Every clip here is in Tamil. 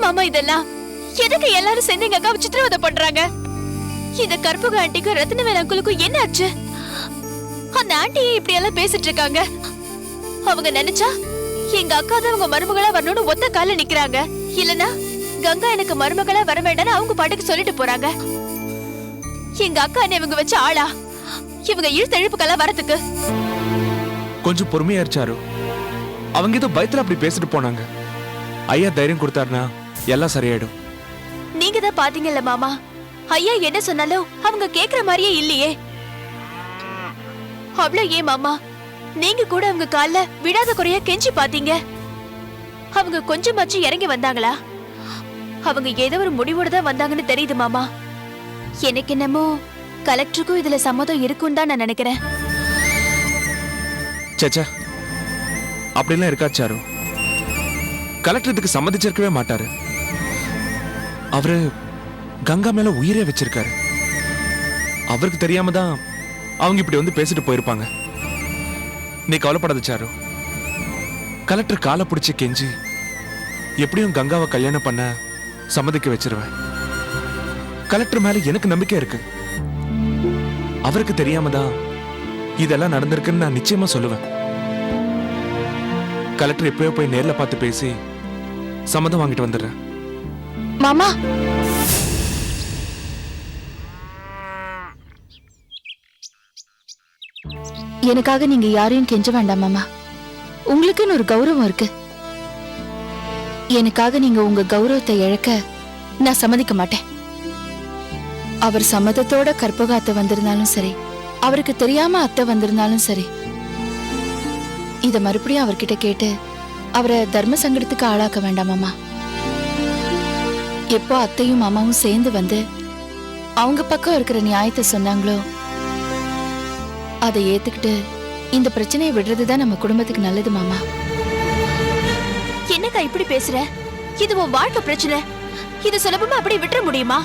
மாமா இதெல்லாம்? எதுக்கு எல்லாரும் சேர்ந்து எங்க அக்காவை சித்திரவதை பண்றாங்க? இந்த கற்பக ஆண்டிக்கும் ரத்னவேல் அங்குளுக்கும் என்ன ஆச்சு? அந்த ஆண்டியை இப்படி எல்லாம் பேசிட்டு இருக்காங்க. அவங்க நினைச்சா எங்க அக்கா தான் அவங்க மருமகளா வரணும்னு ஒத்த கால நிக்கிறாங்க. இல்லனா கங்கா எனக்கு மருமகளா வர வேண்டாம்னு அவங்க பாட்டுக்கு சொல்லிட்டு போறாங்க. எங்க அக்கா என்ன இவங்க வச்ச ஆளா? இவங்க இழுத்தெழுப்புக்கெல்லாம் வரதுக்கு கொஞ்சம் பொறுமையா இருச்சாரு. அவங்க ஏதோ பயத்துல அப்படி பேசிட்டு போனாங்க. ஐயா தைரியம் கொடுத்தாருனா எல்லாம் சரியாயிடும். நீங்க தான் பாத்தீங்கல்ல மாமா, ஐயா என்ன சொன்னாலும் அவங்க கேக்குற மாதிரியே இல்லையே. அவ்வளவு ஏன் மாமா, நீங்க கூட அவங்க கால்ல விடாத குறையா கெஞ்சி பாத்தீங்க. அவங்க கொஞ்சமாச்சு இறங்கி வந்தாங்களா? அவங்க ஏதோ ஒரு முடிவோட தான் வந்தாங்கன்னு தெரியுது மாமா. எனக்கு என்னமோ கலெக்டருக்கும் இதுல சம்மதம் இருக்குன்னு தான் நான் நினைக்கிறேன். சேச்சா, அப்படிலாம் இருக்காச்சாரு. கலெக்டர் இதுக்கு சம்மதிச்சிருக்கவே மாட்டாரு. அவரு கங்கா மேல உயிரே வச்சிருக்காரு. அவருக்கு தெரியாம தான் அவங்க இப்படி வந்து பேசிட்டு போயிருப்பாங்க. நீ கவலைப்படாத சாரு. கலெக்டர் காலை பிடிச்சி கெஞ்சி எப்படியும் கங்காவை கல்யாணம் பண்ண சம்மதிக்க வச்சிருவேன். கலெக்டர் மேல எனக்கு நம்பிக்கை இருக்கு. அவருக்கு தெரியாம தான் இதெல்லாம் நடந்திருக்குன்னு நான் நிச்சயமா சொல்லுவேன். கலெக்டர் எப்பயோ போய் நேர்ல பார்த்து பேசி சம்மதம் வாங்கிட்டு வந்துடுறேன். மாமா, எனக்காக நீங்க யாரையும் கெஞ்ச வேண்டாம் மாமா. உங்களுக்குன்னு ஒரு கௌரவம் இருக்கு. எனக்காக நீங்க உங்க கௌரவத்தை இழக்க நான் சம்மதிக்க மாட்டேன். அவர் சம்மதத்தோட கற்பக அத்தை வந்திருந்தாலும் சரி, அவருக்கு தெரியாம அத்தை வந்திருந்தாலும் சரி, இத மறுபடியும் அவர்கிட்ட கேட்டு அவரை தர்ம சங்கடத்துக்கு ஆளாக்க வேண்டாமாமா. எப்போ அத்தையும் மாமாவும் சேர்ந்து வந்து அவங்க பக்கம் இருக்கிற நியாயத்தை சொன்னாங்களோ அதை ஏத்துக்கிட்டு இந்த பிரச்சனையை விடுறதுதான் நம்ம குடும்பத்துக்கு நல்லது மாமா. என்னக்கா இப்படி பேசுற? இது உன் வாழ்க்கை பிரச்சனை. இது சுலபமா அப்படி விட்டுற முடியுமா?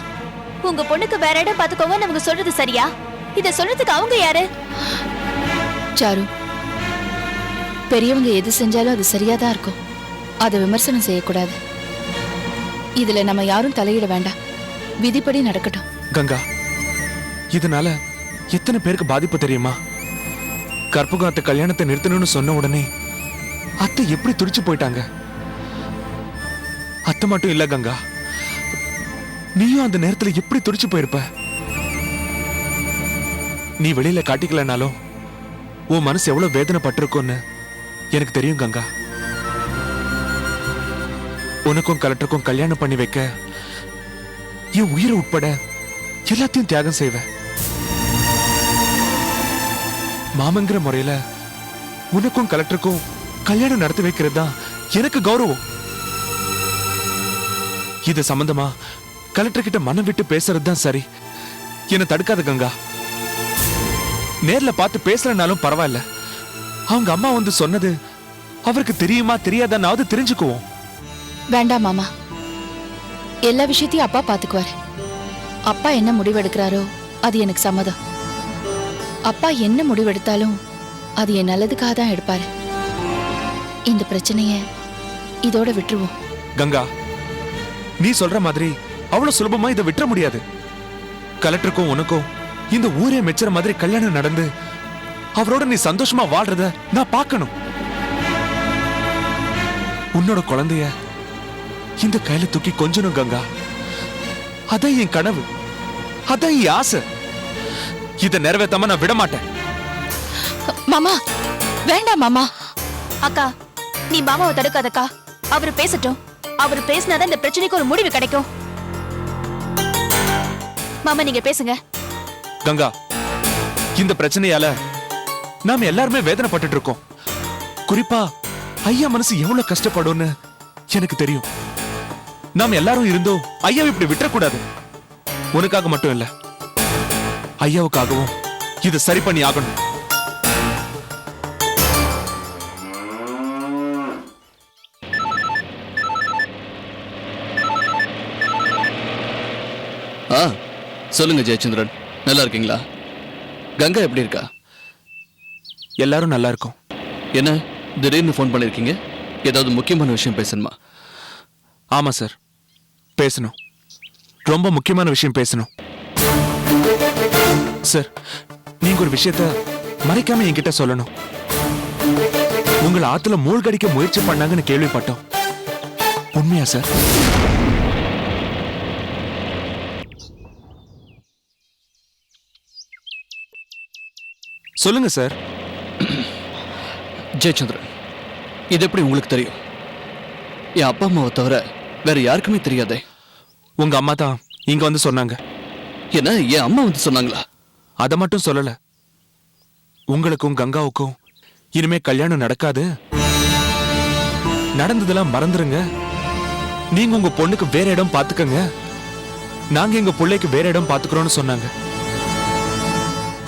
உங்க பொண்ணுக்கு வேற இடம் பாத்துக்கோங்க நமக்கு சொல்றது சரியா? இத சொல்றதுக்கு அவங்க யாரு? சாரு, பெரியவங்க எது செஞ்சாலும் அது சரியாதான் இருக்கும். அதை விமர்சனம் செய்யக்கூடாது. இதுல நம்ம யாரும் தலையிட வேண்டாம். விதிப்படி நடக்கட்டும். கங்கா, இதனால எத்தனை பேருக்கு பாதிப்பு தெரியுமா? கற்பக அத்தை கல்யாணத்தை நிறுத்தணும்னு சொன்ன உடனே அத்தை எப்படி துடிச்சு போயிட்டாங்க. அத்தை மட்டும் இல்ல கங்கா, நீயும் அந்த நேரத்துல எப்படி துடிச்சு போயிருப்ப. நீ வெளியில காட்டிக்கலனாலும் உன் மனசு எவ்வளவு வேதனைப்பட்டிருக்கும்னு எனக்கு தெரியும் கங்கா. உனக்கும் கலெக்டருக்கும் கல்யாணம் பண்ணி வைக்க என் உயிரை உட்பட எல்லாத்தையும் தியாகம் செய்வேன். மாமங்கிற முறையில உனக்கும் கலெக்டருக்கும் கல்யாணம் நடத்தி வைக்கிறது தான் எனக்கு கௌரவம். இது சம்பந்தமா கலெக்டர் கிட்ட மனம் விட்டு பேசுறது தான் சரி. என்ன தடுக்காத கங்கா. நேர்ல பார்த்து பேசலனாலும் பரவாயில்ல. அவங்க அம்மா வந்து சொன்னது அவருக்கு தெரியுமா தெரியாதானாவது தெரிஞ்சுக்குவோம். வேண்டாம் மாமா, எல்லா விஷயத்தையும் அப்பா பாத்துக்குவாரு. அப்பா என்ன முடிவெடுக்கிறாரோ அது எனக்கு சம்மதம். அப்பா என்ன முடிவெடுத்தாலும் அது என் நல்லதுக்காக தான் எடுப்பாரு. இந்த பிரச்சனைய இதோட விட்டுருவோம். கங்கா, நீ சொல்ற மாதிரி அவ்வளவு சுலபமா இதை விட்டுற முடியாது. கலெக்டருக்கும் உனக்கும் இந்த ஊரே மெச்சுற மாதிரி கல்யாணம் நடந்து அவரோட நீ சந்தோஷமா வாழ்றத நான் பார்க்கணும். உன்னோட குழந்தைய இந்த கையில தூக்கி கொஞ்சணும் கங்கா. அதான் என் கனவு, அதான் என் ஆசை. இதை நிறைவேற்றாம நான் விட மாட்டேன். மாமா, வேண்டாம் மாமா. அக்கா, நீ மாமாவை தடுக்காதக்கா. அவரு பேசட்டும். அவரு பேசினாதான் இந்த பிரச்சனைக்கு ஒரு முடிவு கிடைக்கும். மாமா, நீங்க பேசுங்க. கங்கா, இந்த பிரச்சனையால நாம எல்லாருமே வேதனைப்பட்டு இருக்கோம். குறிப்பா ஐயா மனசு எவ்வளவு கஷ்டப்படும்னு எனக்கு தெரியும். நாம எல்லாரும் இருந்தோம் ஐயாவை இப்படி விட்டுறக்கூடாது. உனக்காக மட்டும் இல்ல, ஐயாவுக்காகவும் இதை சரி பண்ணி ஆகணும். சொல்லுங்க ஜெயச்சந்திரன், நல்லா இருக்கீங்களா? கங்கா எப்படி இருக்கா? எல்லாரும் நல்லா இருக்கும். என்ன திடீர்னு ஃபோன் பண்ணிருக்கீங்க? ஏதாவது முக்கியமான விஷயம் பேசணுமா? ஆமா சார், பேசணும். ரொம்ப முக்கியமான விஷயம் பேசணும். சார், நீங்க ஒரு விஷயத்த மறைக்காம என்கிட்ட சொல்லணும். உங்களை ஆத்துல மூழ்கடிக்க முயற்சி பண்ணாங்கன்னு கேள்விப்பட்டோம். உண்மையா சார்? சொல்லுங்க சார். ஜெயச்சந்திரன், இது எப்படி உங்களுக்கு தெரியும்? என் அப்பா அம்மாவை தவிர வேற யாருக்குமே தெரியாதே. உங்க அம்மா தான் இங்க வந்து சொன்னாங்க. என்ன, என் அம்மா வந்து சொன்னாங்களா? அதை மட்டும் சொல்லல, உங்களுக்கும் கங்காவுக்கும் இனிமே கல்யாணம் நடக்காது, நடந்ததெல்லாம் மறந்துருங்க, நீங்க உங்க பொண்ணுக்கு வேற இடம் பாத்துக்கங்க, நாங்க எங்க பிள்ளைக்கு வேற இடம் பாத்துக்கிறோம்னு சொன்னாங்க.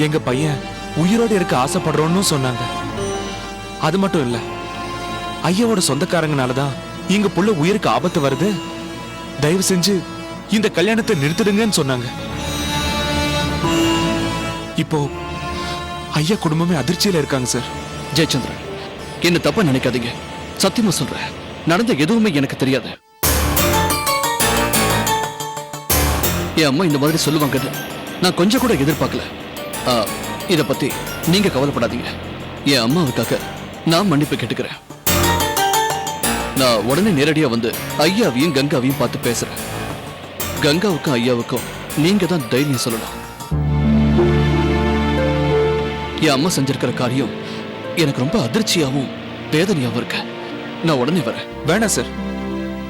எங்க பையன் உயிரோடு இருக்க ஆசைப்படுறோம்னு சொன்னாங்க. அது மட்டும் இல்ல, ஐயாவோட சொந்தக்காரங்கனாலதான் எங்க புள்ள உயிருக்கு ஆபத்து வருது, தயவு செஞ்சு இந்த கல்யாணத்தை நிறுத்திடுங்கன்னு சொன்னாங்க. இப்போ ஐயா குடும்பமே அதிர்ச்சியில இருக்காங்க சார். ஜெயச்சந்திரன், என்ன தப்பா நினைக்காதீங்க. சத்தியமா சொல்றேன், நடந்த எதுவுமே எனக்கு தெரியாது. என் அம்மா இந்த மாதிரி சொல்லுவாங்கன்னு நான் கொஞ்சம் கூட எதிர்பார்க்கல. இத பத்தி நீங்க கவலைப்படாதீங்க. என் அம்மாவுக்காக நான் மன்னிப்பு கேட்டுக்கிறேன். நான் உடனே நேரடியா வந்து ஐயாவையும் கங்காவையும் பார்த்து பேசுறேன். கங்காவுக்கும் ஐயாவுக்கும் நீங்க தான் தைரியம் சொல்லணும். என் அம்மா செஞ்சிருக்கிற காரியம் எனக்கு ரொம்ப அதிர்ச்சியாவும் வேதனையாவும் இருக்கு. நான் உடனே வரேன். வேணாம் சார்,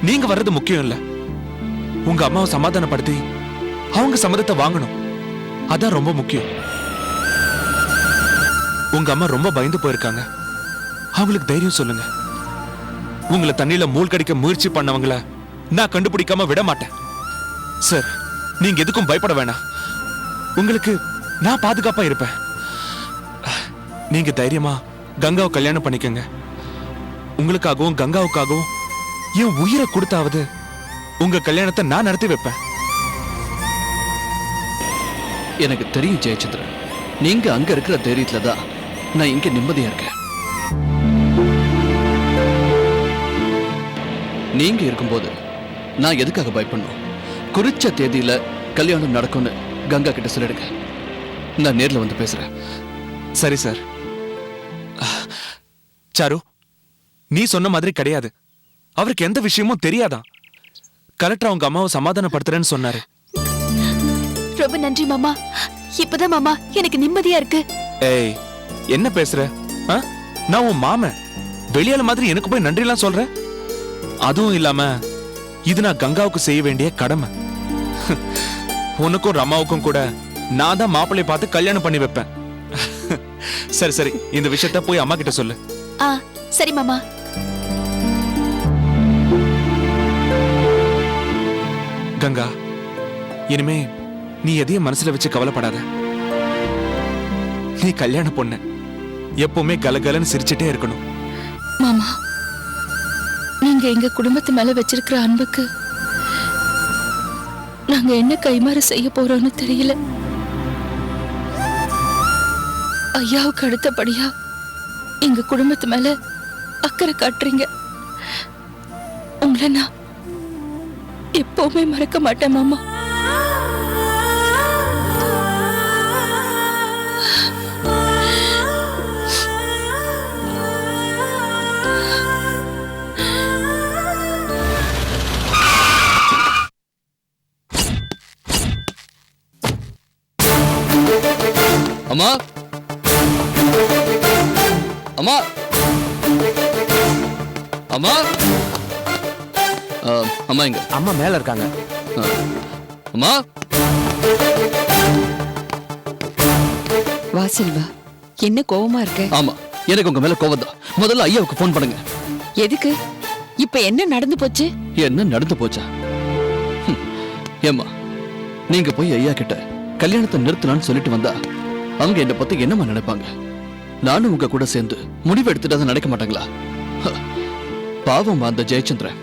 நீங்க வர்றது முக்கியம் இல்ல. உங்க அம்மாவை சமாதானப்படுத்தி அவங்க சம்மதத்தை வாங்கணும், அதான் ரொம்ப முக்கியம். உங்க அம்மா ரொம்ப பயந்து போயிருக்காங்க, அவங்களுக்கு தைரியம் சொல்லுங்க. உங்களை தண்ணியில மூழ்கடிக்க முயற்சி பண்ணவங்கள நான் கண்டுபிடிக்காம விட மாட்டேன். சார், நீங்க எதுக்கும் பயப்பட வேணாம், உங்களுக்கு நான் பாதுகாப்பா இருப்பேன். நீங்க தைரியமா கங்காவை கல்யாணம் பண்ணிக்கங்க. உங்களுக்காகவும் கங்காவுக்காகவும் என் உயிரை கொடுத்தாவது உங்க கல்யாணத்தை நான் நடத்தி வைப்பேன். எனக்கு தெரியும் ஜெயச்சந்திரன், நீங்க அங்க இருக்கிற தைரியத்துல தான் நான் இங்க நிம்மதியா இருக்கேன். நீங்க இருக்கும்போது நான் எதுக்காக பயப்படணும்? குறிச்ச தேதியில கல்யாணம் நடக்கும்னு கங்கா கிட்ட சொல்லிடுங்க, நான் நேர்ல வந்து பேசுறேன். சரி சார். சாரு, நீ சொன்ன மாதிரி கிடையாது, அவருக்கு எந்த விஷயமும் தெரியாதான். கலெக்டர் அவங்க அம்மாவை சமாதானப்படுத்துறேன்னு சொன்னாரு. ரொம்ப நன்றி மாமா, இப்பதான் மாமா எனக்கு நிம்மதியா இருக்கு. ஏய், என்ன பேசுற? நான் உன் மாமன், வெளியால மாதிரி எனக்கு போய் நன்றி எல்லாம் சொல்ற? அதுவும் இல்லாம இது நான் கங்காவுக்கு செய்ய வேண்டிய கடமை. உனக்கும் ரமாவுக்கும் கூட நான் தான் மாப்பிள்ளை பார்த்து கல்யாணம் பண்ணி வைப்பேன். சரி சரி, இந்த விஷயத்த போய் அம்மா கிட்ட சொல்லு. சரி மாமா. கங்கா, இனிமே நீ எதையும் மனசுல வச்சு கவலைப்படாத. நீ கல்யாண பொண்ணு, எப்பவுமே கலகலன்னு சிரிச்சுட்டே இருக்கணும். மாமா, நீங்க எங்க குடும்பத்து மேல வச்சிருக்கிற அன்புக்கு நாங்க என்ன கைமாறு செய்ய போறோம்னு தெரியல. ஐயாவுக்கு அடுத்தபடியா எங்க குடும்பத்து மேல அக்கறை காட்டுறீங்க. உங்களை நான் எப்பவுமே மறக்க மாட்டேன் மாமா. அம்மா, அம்மா, அம்மா, அம்மா எங்க? அம்மா மேல இருக்காங்க. அம்மா, வா செல்வா, என்ன கோவமா இருக்க? ஆமா, எனக்கு உங்க மேல கோவம் தான். முதல்ல ஐயாவுக்கு போன் பண்ணுங்க. எதுக்கு? இப்ப என்ன நடந்து போச்சு? என்ன நடந்து போச்சா? ஏம்மா, நீங்க போய் ஐயா கிட்ட கல்யாணத்தை நிறுத்தலான்னு சொல்லிட்டு வந்தா அவங்க என்ன பத்தி என்னமா நினைப்பாங்க? நானும் உங்க கூட சேர்ந்து முடிவு எடுத்துட்டு அதை நினைக்க மாட்டாங்களா? பாவம் அந்த ஜெயச்சந்திரன்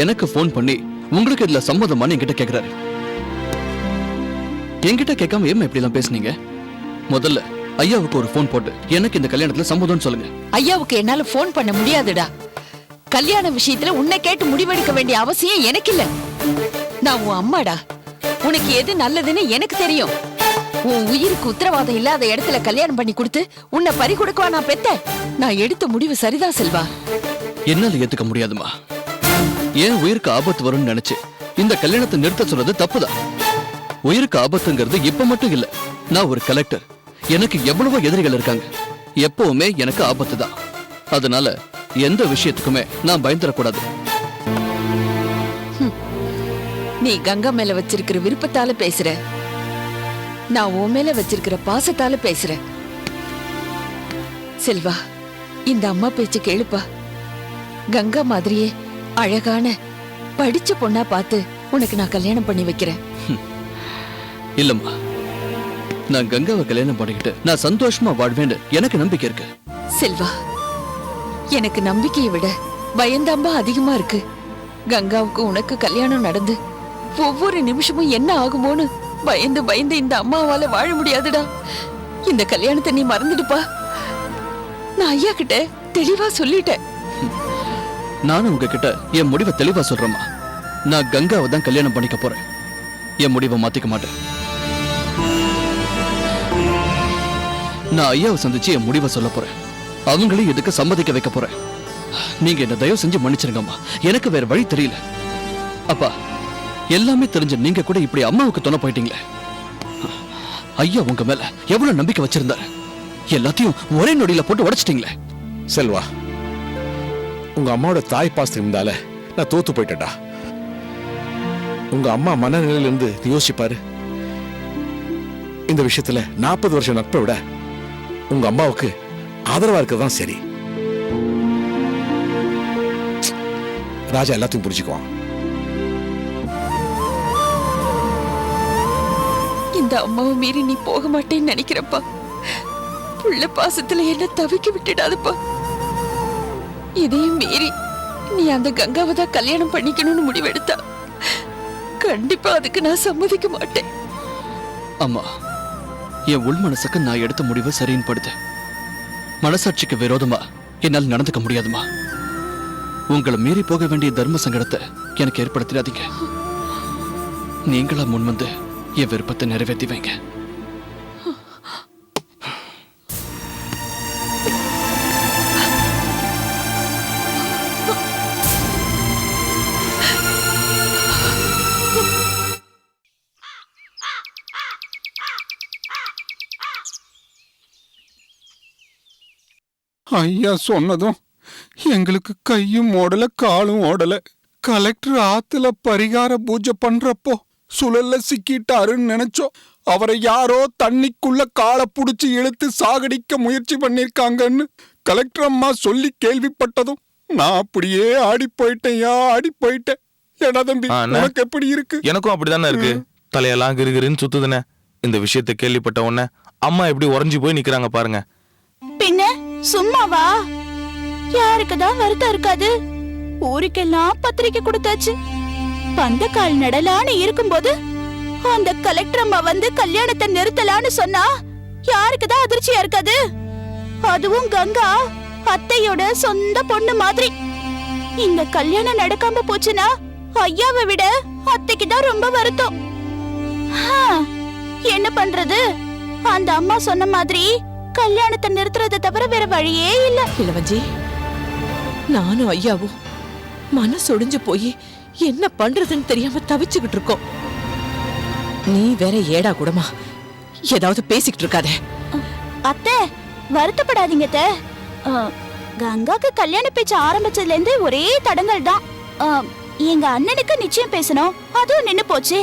எனக்கு போன் பண்ணி உங்களுக்கு இதுல சம்மதமானு என்கிட்ட கேக்குறாரு. என்கிட்ட கேட்காம ஏமா இப்படி எல்லாம் பேசுனீங்க? முதல்ல ஐயாவுக்கு ஒரு போன் போட்டு எனக்கு இந்த கல்யாணத்துல சம்மதம்னு சொல்லுங்க. ஐயாவுக்கு என்னால போன் பண்ண முடியாதுடா. கல்யாண விஷயத்துல உன்னை கேட்டு முடிவெடுக்க வேண்டிய அவசியம் எனக்கு இல்ல. நான் உன் அம்மாடா. உனக்கு எது நல்லதுன்னு எனக்கு தெரியும். உன் உயிருக்கு உத்தரவாதம் இல்லாத இடத்துல கல்யாணம் பண்ணி கொடுத்து உன்னை பறி கொடுக்கவா நான் பெத்தேன்? நான் எடுத்த முடிவு சரிதான் செல்வா. என்னால ஏத்துக்க முடியாதுமா. ஏன் உயிருக்கு ஆபத்து வரும்னு நினைச்சு இந்த கல்யாணத்தை நிறுத்த சொல்றது தப்புதான். உயிருக்கு ஆபத்துங்கிறது இப்ப மட்டும் இல்ல. நான் ஒரு கலெக்டர். எனக்கு எவ்வளவோ எதிரிகள் இருக்காங்க. எப்பவுமே எனக்கு ஆபத்து தான். அதனால எந்த விஷயத்துக்குமே நான் பயந்துடக்கூடாது. நீ கங்கா மேல வச்சிருக்கிற விருப்பத்தால பேசுற, நான் உன் மேல வச்சிருக்கிற பாசத்தால பேசுறேன். செல்வா, இந்த அம்மா பேச்சு கேளுப்பா. கங்கா மாதிரியே அழகான படிச்ச பொண்ணா பார்த்து உனக்கு நான் கல்யாணம் பண்ணி வைக்கிறேன். இல்லம்மா, நான் கங்காவை கல்யாணம் பண்ணிக்கிட்டு நான் சந்தோஷமா வாழ்வேன்னு எனக்கு நம்பிக்கை இருக்கு. செல்வா, எனக்கு நம்பிக்கையை விட பயந்தாம்பா அதிகமா இருக்கு. கங்காவுக்கு உனக்கு கல்யாணம் நடந்து ஒவ்வொரு நிமிஷமும் என்ன ஆகுமோன்னு பயந்து பயந்து இந்த அம்மாவால வாழ முடியாதுடா. இந்த கல்யாணத்தை நீ மறந்துடுப்பா. நான் ஐயா கிட்ட தெளிவா சொல்லிட்டேன். நானும் உங்ககிட்ட என் முடிவை தெளிவா சொல்றேம்மா. நான் கங்காவை தான் கல்யாணம் பண்ணிக்க போறேன். என் முடிவை மாத்திக்க மாட்டேன். நான் ஐயாவை சந்திச்சு என் முடிவை சொல்ல போறேன். அவங்களையும் இதுக்கு சம்மதிக்க வைக்க போறேன். நீங்க என்ன தயவு செஞ்சு மன்னிச்சிருங்கம்மா. எனக்கு வேற வழி தெரியல. அப்பா, எல்லாமே தெரிஞ்ச நீங்க கூட இப்படி அம்மாவுக்கு துணை போயிட்டீங்களே. ஐயா உங்க மேல எவ்வளவு நம்பிக்கை வச்சிருந்தாரு. எல்லாத்தையும் ஒரே நொடியில போட்டு உடைச்சிட்டீங்களே. செல்வா, உங்க அம்மாவோட தாய் பாசம் இருந்தால நான் தோத்து போயிட்டேன்டா. உங்க அம்மா மனநிலையில இருந்து யோசிப்பாரு. இந்த விஷயத்துல 40 வருஷம் நட்பை விட உங்க அம்மாவுக்கு ஆதரவா இருக்கதான் சரி. ராஜா எல்லாத்தையும் புரிஞ்சுக்குவான். இந்த அம்மாவை மீறி நீ போக மாட்டேன்னு நினைக்கிறப்பா. புள்ள பாசத்துல என்ன தவிக்க விட்டுடாதுப்பா. இதையும் மீறி நீ அந்த கங்காவை தான் கல்யாணம் பண்ணிக்கணும்னு முடிவெடுத்தா கண்டிப்பா அதுக்கு நான் சம்மதிக்க மாட்டேன். அம்மா, என் உள் மனசுக்கு நான் எடுத்த முடிவு சரின்னு படுது. மனசாட்சிக்கு விரோதமா என்னால் நடந்துக்க முடியாதுமா. உங்களை மீறி போக வேண்டிய தர்ம சங்கடத்தை எனக்கு ஏற்படுத்திடாதீங்க. நீங்களா முன்வந்து என் விருப்பத்தை நிறைவேற்றி வைங்க. ஐயா சொன்னதும் எங்களுக்கு கையும் ஓடல காலும் ஓடல. கலெக்டர் ஆத்துல பரிகார பூஜை பண்றப்போ சுழல்ல சிக்கிட்டாருன்னு நினைச்சோம். அவரை யாரோ தண்ணிக்குள்ள காலை புடிச்சு இழுத்து சாகடிக்க முயற்சி பண்ணிருக்காங்கன்னு கலெக்டர் அம்மா சொல்லி கேள்விப்பட்டதும் நான் அப்படியே ஆடி போயிட்டேன்யா, ஆடி போயிட்டேன். ஏடா தம்பி, உனக்கு எப்படி இருக்கு? எனக்கும் அப்படிதானே இருக்கு. தலையெல்லாம் கிருகிருன்னு சுத்துதுனே. இந்த விஷயத்தை கேள்விப்பட்ட உடனே அம்மா எப்படி உறைஞ்சு போய் நிக்கிறாங்க பாருங்க. பின்ன சும்மாவா? யாருக்குதான் வருத்தம் இருக்காது? ஊருக்கெல்லாம் பத்திரிக்கை கொடுத்தாச்சு. பந்தக்கால் நடலான்னு இருக்கும்போது அந்த கலெக்டர் அம்மா வந்து கல்யாணத்தை நிறுத்தலான்னு சொன்னா யாருக்குதான் அதிர்ச்சியா இருக்காது? அதுவும் கங்கா அத்தையோட சொந்த பொண்ணு மாதிரி. இந்த கல்யாணம் நடக்காம போச்சுன்னா ஐயாவை விட அத்தைக்கு தான் ரொம்ப வருத்தம். என்ன பண்றது? அந்த அம்மா சொன்ன மாதிரி கல்யாணத்தை நிறுத்துறதை தவிர வேற வழியே இல்ல. இளவஞ்சி, நானும் ஐயாவும் மனசொடிஞ்சு போய் என்ன பண்றதுன்னு தெரியாம தவிச்சுக்கிட்டு இருக்கோம். நீ வேற ஏடா கூடமா ஏதாவது பேசிக்கிட்டு இருக்காத. அத்தை, வருத்தப்படாதீங்க அத்தை. கங்காக்கு கல்யாண பேச்சு ஆரம்பிச்சதுல இருந்து ஒரே தடங்கள் தான். எங்க அண்ணனுக்கு நிச்சயம் பேசணும், அதுவும் நின்னு போச்சு.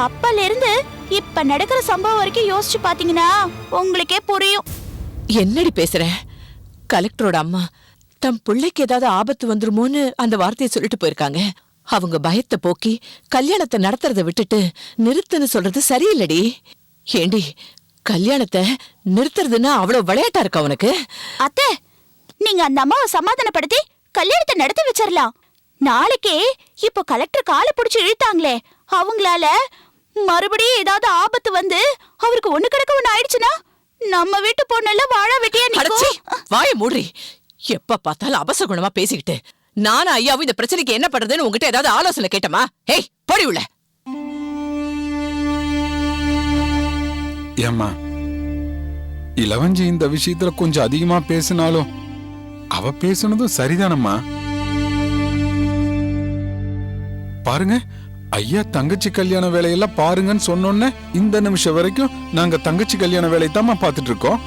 அப்பல இருந்து இப்ப நடக்கிற சம்பவம் வரைக்கும் யோசிச்சு பாத்தீங்கன்னா உங்களுக்கே புரியும். என்னடி பேசுற? கலெக்டரோட அம்மா தம் பிள்ளைக்கு ஏதாவது ஆபத்து வந்துருமோன்னு அந்த வார்த்தையை சொல்லிட்டு போயிருக்காங்க. அவங்க பயத்தை போக்கி கல்யாணத்தை நடத்துறதை விட்டுட்டு நிறுத்துன்னு சொல்றது சரியில்லடி. ஏண்டி, கல்யாணத்தை நிறுத்துறதுன்னா அவ்வளவு விளையாட்டா இருக்கா உனக்கு? அத்தை, நீங்க அந்த அம்மாவை சமாதானப்படுத்தி கல்யாணத்தை நடத்தி வச்சிடலாம். நாளைக்கே இப்போ கலெக்டர் காலை பிடிச்சு இழுத்தாங்களே, அவங்களால மறுபடியும் ஏதாவது ஆபத்து வந்து அவருக்கு ஒண்ணு கிடக்க ஒண்ணு ஆயிடுச்சுன்னா நம்ம வீட்டு பொண்ணெல்லாம் வாழ வெட்டியா அடச்சீ, நிக்கும். வாய மூடுறி. எப்ப பார்த்தாலும் அபசகுணமா பேசிக்கிட்டு நானும் ஐயாவும் இந்த பிரச்சனைக்கு என்ன பண்றதுன்னு உங்ககிட்ட ஏதாவது ஆலோசனை கேட்டமா? ஏய் போடி உள்ள. ஏம்மா, இளவஞ்சி இந்த விஷயத்துல கொஞ்சம் அதிகமா பேசினாலும் அவ பேசுனதும் சரிதானம்மா. பாருங்க, ஐயா தங்கச்சி கல்யாண வேலையெல்லாம் பாருங்கன்னு சொன்னோன்னே இந்த நிமிஷம் வரைக்கும் நாங்க தங்கச்சி கல்யாண வேலையை தாம்மா பார்த்துட்டு இருக்கோம்.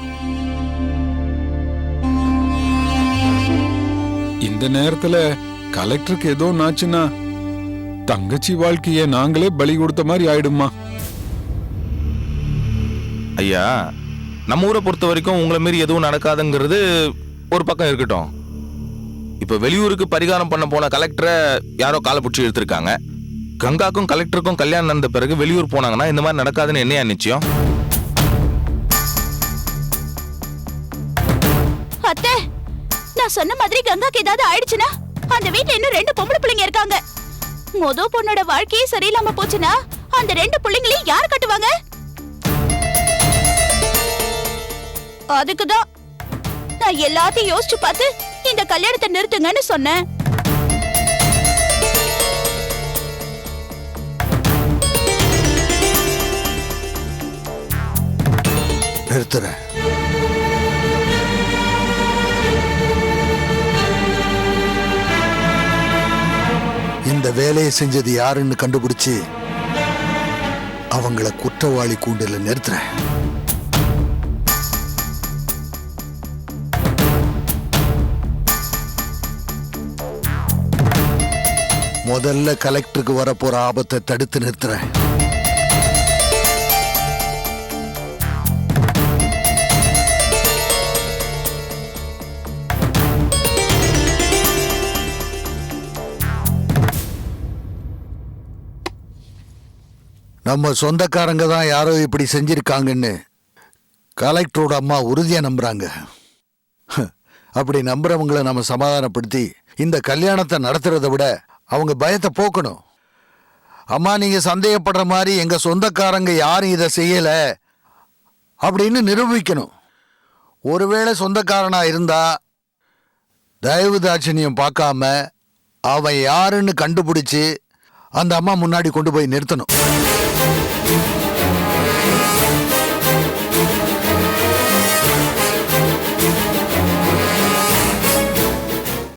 இந்த நேரத்துல கலெக்டருக்கு ஏதோ நாச்சுன்னா தங்கச்சி வாழ்க்கைய நாங்களே பலி கொடுத்த மாதிரி ஆயிடுமா. ஐயா, நம்ம ஊரை பொறுத்த வரைக்கும் உங்களை மீறி எதுவும் நடக்காதுங்கிறது ஒரு பக்கம் இருக்கட்டும். இப்ப வெளியூருக்கு பரிகாரம் பண்ண போன கலெக்டரை யாரோ காலை பிடிச்சி எடுத்திருக்காங்க. கங்காக்கும் கலெக்டருக்கும் கல்யாணம் நடந்த பிறகு வெளியூர் போனாங்கன்னா இந்த மாதிரி நடக்காதுன்னு என்னையா நிச்சயம்? அத்தை, நான் சொன்ன மாதிரி கங்காக்கு ஏதாவது ஆயிடுச்சுன்னா அந்த வீட்டுல இன்னும் 2 பொம்பளை பிள்ளைங்க இருக்காங்க. மொத பொண்ணோட வாழ்க்கையே சரியில்லாம போச்சுன்னா அந்த 2 பிள்ளைங்களையும் யார் கட்டுவாங்க? அதுக்குதான் நான் எல்லாத்தையும் யோசிச்சு பார்த்து இந்த கல்யாணத்தை நிறுத்துங்கன்னு சொன்னேன். நிறுத்துறேன். இந்த வேலையை செஞ்சது யாருன்னு கண்டுபிடிச்சு அவங்கள குற்றவாளி கூண்டில நிறுத்துறேன். முதல்ல கலெக்டருக்கு வரப்போற ஆபத்தை தடுத்து நிறுத்துறேன். நம்ம சொந்தக்காரங்க தான் யாரோ இப்படி செஞ்சிருக்காங்கன்னு கலெக்டரோட அம்மா உறுதியா நம்புறாங்க. அப்படி நம்புறவங்களை நம்ம சமாதானப்படுத்தி இந்த கல்யாணத்தை நடத்துறதை விட அவங்க பயத்தை போக்கணும். அம்மா, நீங்க சந்தேகப்படுற மாதிரி எங்க சொந்தக்காரங்க யாரும் இதை செய்யல அப்படின்னு நிரூபிக்கணும். ஒருவேளை சொந்தக்காரனா இருந்தா தயவு தாட்சணியம் பார்க்காம அவன் யாருன்னு கண்டுபிடிச்சு அந்த அம்மா முன்னாடி கொண்டு போய் நிறுத்தணும்.